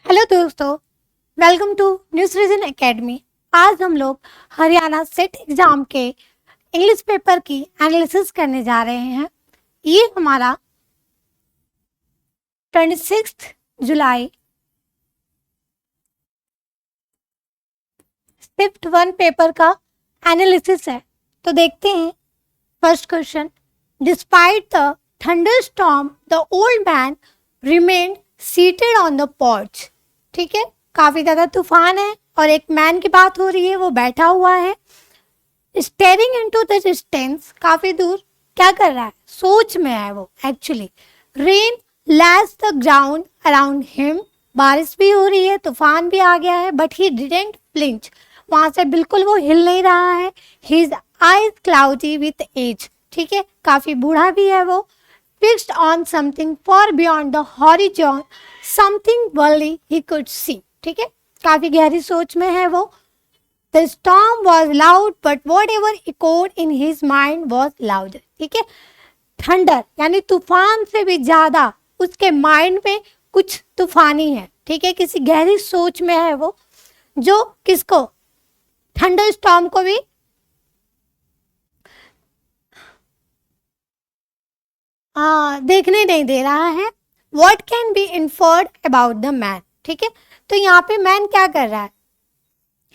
Hello दोस्तों, welcome to news region academy. आज हम लोग हरियाणा सेट एग्जाम के इंग्लिश पेपर की एनालिसिस करने जा रहे हैं। ये हमारा 26 जुलाई शिफ्ट 1 पेपर का एनालिसिस है। तो देखते हैं first question. Despite the thunderstorm the old man remained seated on the porch. ठीक है, काफी ज्यादा तूफान है और एक मैन की बात हो रही है, वो बैठा हुआ है स्टेरिंग इनटू द डिस्टेंस। काफी दूर क्या कर रहा है, सोच में है वो actually. Rain lashed the ground around him. बारिश भी हो रही है, तूफान भी आ गया है, बट ही डिडंट फ्लिंच। वहां से बिल्कुल वो हिल नहीं रहा है। His eyes cloudy with age. ठीक है, काफी बूढ़ा भी है वो। Fixed on something far beyond the horizon, something only he could see. ठीक है, काफी गहरी सोच में है वो। The storm was loud, but whatever echoed in his mind was louder. ठीक है, थंडर यानी तूफान से भी ज्यादा उसके माइंड में कुछ तूफानी है। ठीक है, किसी गहरी सोच में है वो, जो किसको, थंडर स्टॉर्म को भी देखने नहीं दे रहा है। What can be inferred about the man? ठीक है, तो यहाँ पे मैन क्या कर रहा है?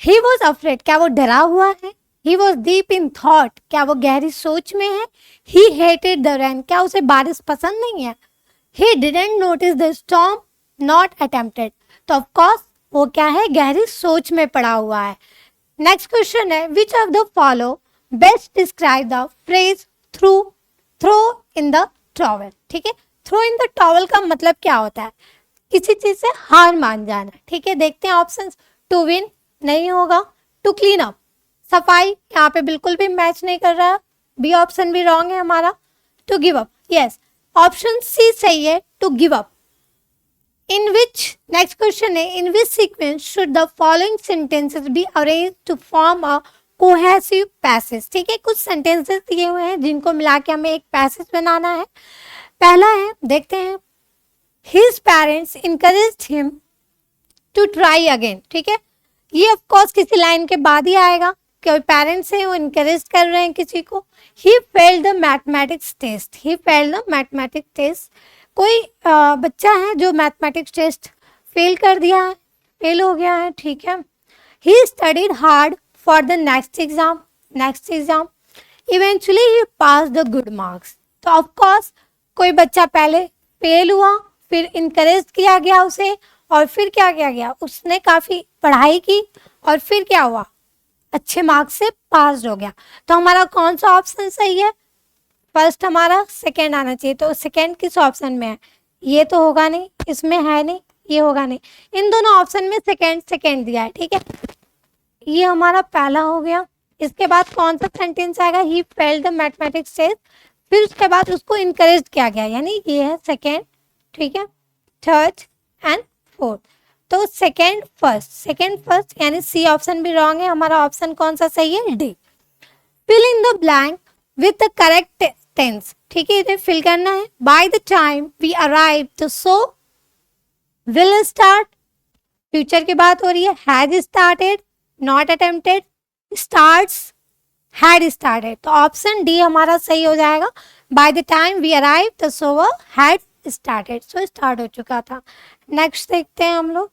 He was afraid, क्या वो डरा हुआ है? He was deep in thought, क्या वो गहरी सोच में है? He hated the rain, क्या उसे बारिश पसंद नहीं है? He didn't notice the storm, not attempted, तो of course वो क्या है, गहरी सोच में पड़ा हुआ है। नेक्स्ट क्वेश्चन है, which of the follow best describe the phrase throw in the towel. ठीक है, थ्रो इन द टॉवल का मतलब क्या होता है, किसी चीज से हार मान जाना। ठीक है, देखते हैं ऑप्शंस। टू विन नहीं होगा, टू क्लीन अप, सफाई यहाँ पे बिल्कुल भी मैच नहीं कर रहा, बी ऑप्शन भी रॉन्ग है हमारा। To give up, yes option C सही है, to give up. In which, next question है, in which sequence should the following sentences be arrange to form a cohesive passage. ठीक है, कुछ सेंटेंसेस दिए हुए हैं जिनको मिला के हमें एक पैसेज बनाना है। पहला है, देखते हैं, his parents encouraged him to try again. ठीक है, ये ऑफ कोर्स किसी लाइन के बाद ही आएगा, कोई पेरेंट्स है वो इनकरेज कर रहे हैं किसी को। He failed the mathematics test, he failed the mathematics test, कोई बच्चा है जो मैथमेटिक्स टेस्ट फेल कर दिया है, फेल हो गया है। ठीक है, he studied hard for the next exam, eventually he passed the good marks। तो of course कोई बच्चा पहले फेल हुआ, फिर इनकरेज किया गया उसे, और फिर क्या किया गया, उसने काफी पढ़ाई की और फिर क्या हुआ, अच्छे मार्क्स से पास हो गया। तो हमारा कौन सा ऑप्शन सही है, फर्स्ट हमारा सेकेंड आना चाहिए। तो सेकेंड किस ऑप्शन में है, ये तो होगा नहीं, इसमें है नहीं, ये होगा नहीं, इन दोनों ऑप्शन में सेकेंड दिया है। ठीक है, ये हमारा पहला हो गया। इसके बाद कौन सा सेंटेंस आएगा, ही फेल्ड द मैथमेटिक्स टेस्ट, फिर उसके बाद उसको इनकरेज किया गया, यानी ये है सेकेंड। ठीक है, थर्ड एंड फोर्थ, तो सेकेंड फर्स्ट यानी सी ऑप्शन भी रॉन्ग है, हमारा ऑप्शन कौन सा सही है, D. Fill in the blank with the correct tense. ठीक है, इसे फिल करना है। By the time we arrive the show will start, future की बात हो रही है, has started, not attempted, starts, had started. तो ऑप्शन डी हमारा सही हो जाएगा। By the time we arrive the show had started, show start हो चुका था। नेक्स्ट देखते हैं हम लोग,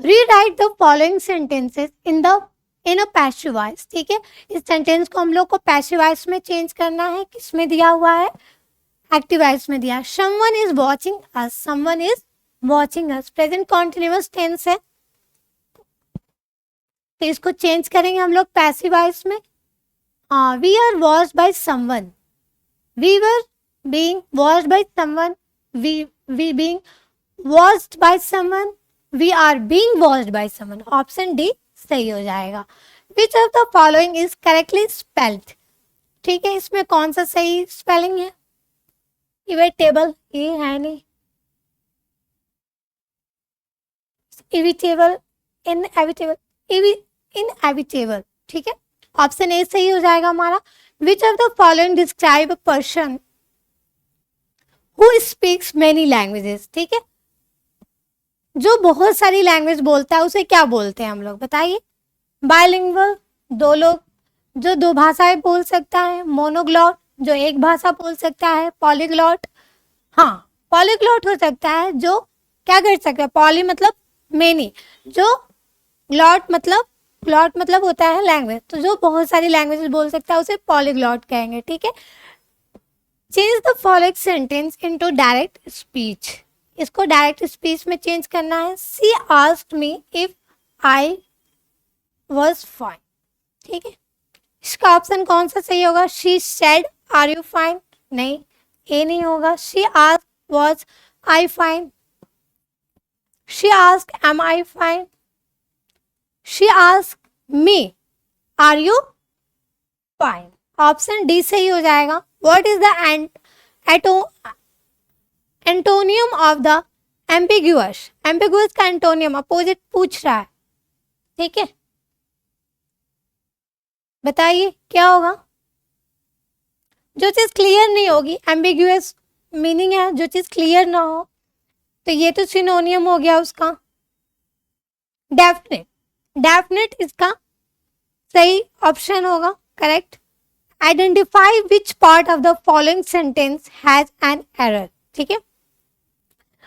rewrite the following sentences in a passive voice. ठीक है, इस सेंटेंस को हम लोग को पैसिव वॉइस में चेंज करना है। किसमें दिया हुआ है, एक्टिव वॉइस में दिया है। Someone is watching us, someone is watching us, present continuous tense है, तो इसको चेंज करेंगे हम लोग पैसिव वॉइस में। We are watched by someone, we were being watched by someone, we being watched by someone, we are being watched by someone. Option D सही हो जाएगा। Which of the following is correctly spelled. ठीक है, इसमें कौन सा सही spelling है, इविटेबल, ये है नहीं, इविटेबल, इनएविटेबल, इनएविटेबल। ठीक है, ऑप्शन ए सही हो जाएगा हमारा। विच of the following describe a person who speaks many languages. ठीक है, जो बहुत सारी लैंग्वेज बोलता है उसे क्या बोलते हैं हम लोग, बताइए। बायलिंगुअल, दो लोग जो दो भाषाएं बोल सकता है। मोनोग्लॉट, जो एक भाषा बोल सकता है। पॉलीग्लॉट, हाँ पॉलीग्लॉट हो सकता है जो क्या कर सकता है, पॉली मतलब मेनी, जो ग्लॉट मतलब होता है लैंग्वेज, तो जो बहुत सारी लैंग्वेजेस बोल सकता है उसे पॉलीग्लॉट कहेंगे, ठीक है। Change the following sentence into direct speech, इसको डायरेक्ट स्पीच में चेंज करना है। She asked me if I was fine, ठीक है। इसका ऑप्शन कौन सा सही होगा? She said are you fine, नहीं ये नहीं होगा। She asked was I fine, she asked am I fine, she asked me are you fine. Option D सही हो जाएगा। What is the antonym of the ambiguous, ambiguous का antonym opposite पूछ रहा है, ठीक है, बताइए क्या होगा। जो चीज क्लियर नहीं होगी, एम्बिगुअस मीनिंग है जो चीज क्लियर ना हो, तो ये तो सिनोनियम हो गया उसका। डेफिनेट, डेफिनेट इसका सही ऑप्शन होगा, correct. Identify which part of the following sentence has an error, ठीक है,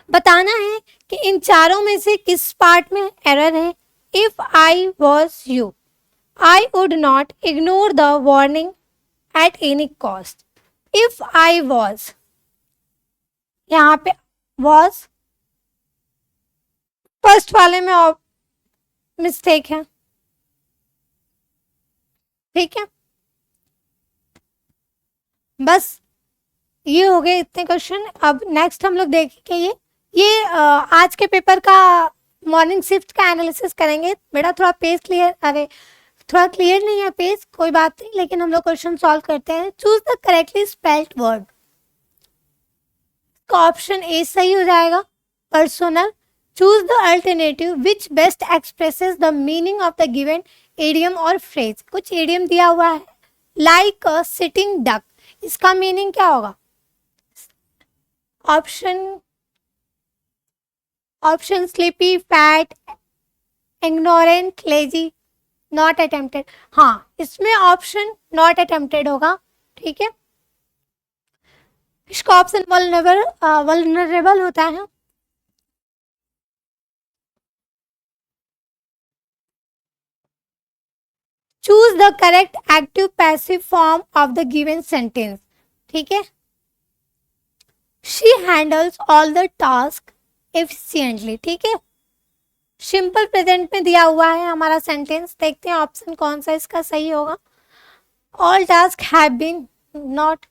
बताना है कि इन चारों में से किस पार्ट में एरर है। If I was you, I would not ignore the warning at any cost. If I was, यहाँ पे वॉज फर्स्ट वाले में मिस्टेक है, ठीक है। बस ये हो गए इतने क्वेश्चन। अब नेक्स्ट हम लोग देखेंगे ये आज के पेपर का मॉर्निंग शिफ्ट का एनालिसिस करेंगे। बेटा थोड़ा पेज क्लियर, अरे थोड़ा क्लियर नहीं है पेज, कोई बात नहीं, लेकिन हम लोग क्वेश्चन सॉल्व करते हैं। Choose the correctly spelled word, option A सही हो जाएगा, personal. Choose the alternative which best expresses the meaning of the given idiom और फ्रेज। कुछ एडियम दिया हुआ है, लाइक अ सिटिंग डक, इसका मीनिंग क्या होगा? Option sleepy, fat, ignorant, lazy, not attempted. हाँ, इसमें ऑप्शन नॉट अटेम्प्टेड होगा, ठीक है। इसका ऑप्शन वल्नरेबल होता है। Choose the correct active passive form of the given sentence, ठीक है। She handles all the task efficiently, ठीक है। सिंपल प्रेजेंट में दिया हुआ है हमारा सेंटेंस, देखते हैं ऑप्शन कौन सा इसका सही होगा। All task have been, not,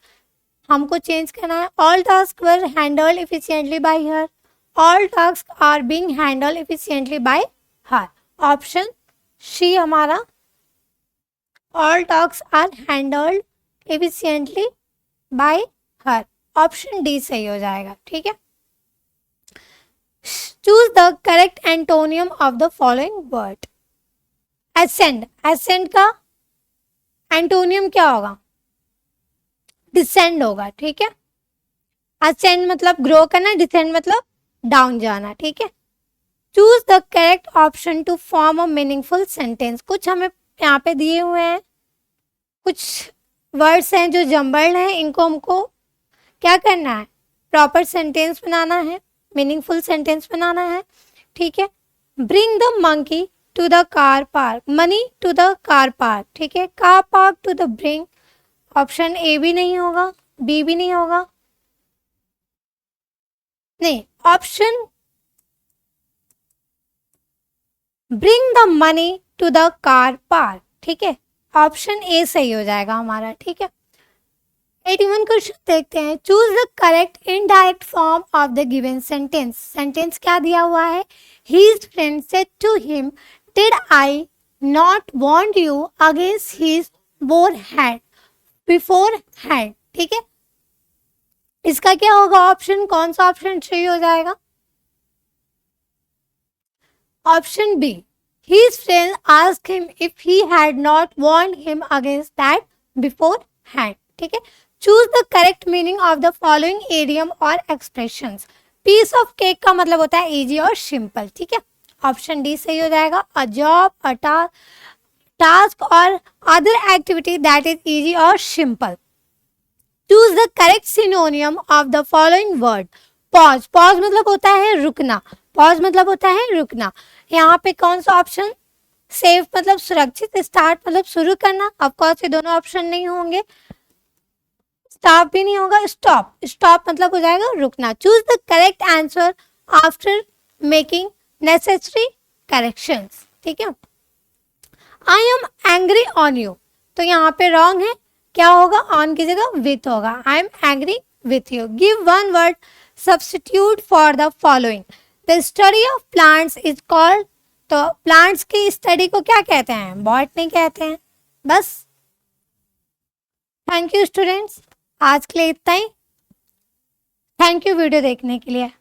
हमको चेंज करना है। All task were handled efficiently by her, all task are being handled efficiently by her. Option C हमारा, all task are handled efficiently by her, option D सही हो जाएगा, ठीक है। Choose the correct antonym of the following word. Ascend, ascend का antonym क्या होगा? Descend होगा, ठीक है। असेंड मतलब ग्रो करना, डिसेंड मतलब डाउन जाना, ठीक है। Choose the correct option to form a meaningful sentence. कुछ हमें यहाँ पे दिए हुए हैं, कुछ वर्ड्स हैं जो जम्बल्ड हैं, इनको हमको क्या करना है? प्रॉपर सेंटेंस बनाना है, मीनिंगफुल सेंटेंस बनाना है, ठीक है। Bring the monkey to the car park, money to the car park, ठीक है। Car park to the bring, option A भी नहीं होगा, बी भी नहीं होगा, नहीं, option bring the money to the car park, ठीक है, ऑप्शन ए सही हो जाएगा हमारा, ठीक है। 81 क्वेश्चन देखते हैं। Choose the correct indirect form of the given sentence. Sentence क्या दिया हुआ है? His friend said to him, did I not warn you against his beforehand, ठीक है। इसका क्या होगा ऑप्शन, कौन सा ऑप्शन सही हो जाएगा? Option B, his friend asked him if he had not warned him against that beforehand, ठीक है। Choose the correct meaning of the following idiom और एक्सप्रेशंस। पीस ऑफ केक का मतलब होता है इजी और सिंपल, ठीक है। ऑप्शन डी सही हो जाएगा। अ जॉब, अ टास्क और other activity that is easy और simple. Choose the correct synonym of the following word. Pause, pause मतलब होता है रुकना, पॉज मतलब होता है रुकना। यहाँ पे कौन सा ऑप्शन? सेफ मतलब सुरक्षित, स्टार्ट मतलब शुरू करना, ऑफ कोर्स ये दोनों ऑप्शन नहीं होंगे, स्टॉप भी नहीं होगा, स्टॉप, स्टॉप मतलब हो जाएगा रुकना। Choose the correct answer after making necessary corrections, ठीक है। I am angry on you, तो यहाँ पे रॉन्ग है, क्या होगा? ऑन की जगह विथ होगा। I am angry with you. Give one word substitute for the following. The study of plants is called, तो प्लांट्स की स्टडी को क्या कहते हैं? बॉटनी कहते हैं। बस, थैंक यू स्टूडेंट्स, आज के लिए इतना ही। थैंक यू वीडियो देखने के लिए।